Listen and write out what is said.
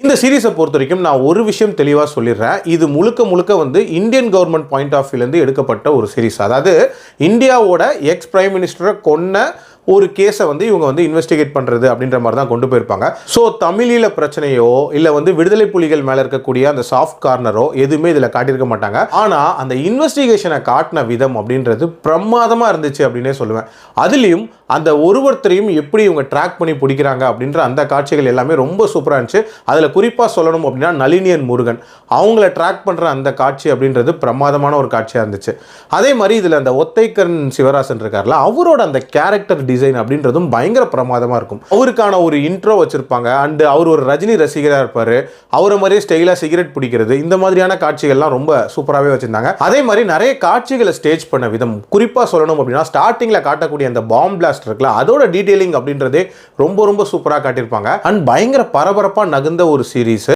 இந்த சீரிஸை பொறுத்த வரைக்கும் நான் ஒரு விஷயம் தெளிவாக சொல்லிடுறேன். இது முழுக்க வந்து இந்தியன் கவர்மெண்ட் பாயிண்ட் ஆஃப் வியூலேருந்து எடுக்கப்பட்ட ஒரு சீரிஸ். அதாவது இந்தியாவோட எக்ஸ் பிரைம் மினிஸ்டரை கொன்ன ஒரு கேஸை வந்து இவங்க வந்து இன்வெஸ்டிகேட் பண்ணுறது அப்படின்ற மாதிரி தான் கொண்டு போயிருப்பாங்க. ஸோ தமிழில பிரச்சனையோ இல்லை வந்து விடுதலை புலிகள் மேலே இருக்கக்கூடிய அந்த சாஃப்ட் கார்னரோ எதுவுமே இதில் காட்டியிருக்க மாட்டாங்க. ஆனால் அந்த இன்வெஸ்டிகேஷனை காட்டின விதம் அப்படின்றது பிரமாதமாக இருந்துச்சு அப்படின்னே சொல்லுவேன். அதுலேயும் அந்த ஒருத்தரையும் எப்படி இவங்க ட்ராக் பண்ணி பிடிக்கிறாங்க அப்படின்ற அந்த காட்சிகள் எல்லாமே ரொம்ப சூப்பராக இருந்துச்சு. அதில் குறிப்பாக சொல்லணும் அப்படின்னா நளினியன் முருகன் அவங்கள ட்ராக் பண்ணுற அந்த காட்சி அப்படின்றது பிரமாதமான ஒரு காட்சியாக இருந்துச்சு. அதே மாதிரி இதில் அந்த ஒத்தைக்கரன் சிவராசன் இருக்கார்ல, அவரோட அந்த கேரக்டர் டிசைன் அப்படின்றதும் பயங்கர பிரமாதமாக இருக்கும். அவருக்கான ஒரு இன்ட்ரோ வச்சிருப்பாங்க. அண்ட் அவர் ஒரு ரஜினி ரசிகராக இருப்பார். அவரை மாதிரியே ஸ்டைலாக சிகரெட் பிடிக்கிறது, இந்த மாதிரியான காட்சிகள்லாம் ரொம்ப சூப்பராகவே வச்சிருந்தாங்க. அதே மாதிரி நிறைய காட்சிகளை ஸ்டேஜ் பண்ண விதம், குறிப்பாக சொல்லணும் அப்படின்னா ஸ்டார்டிங்கில் காட்டக்கூடிய அந்த பாம் பிளாஸ்ட் இருக்குல்ல, அதோட டீடைலிங் அப்படின்றதே ரொம்ப சூப்பராக காட்டியிருப்பாங்க. அண்ட் பயங்கர பரபரப்பாக நகர்ந்த ஒரு சீரீஸ்.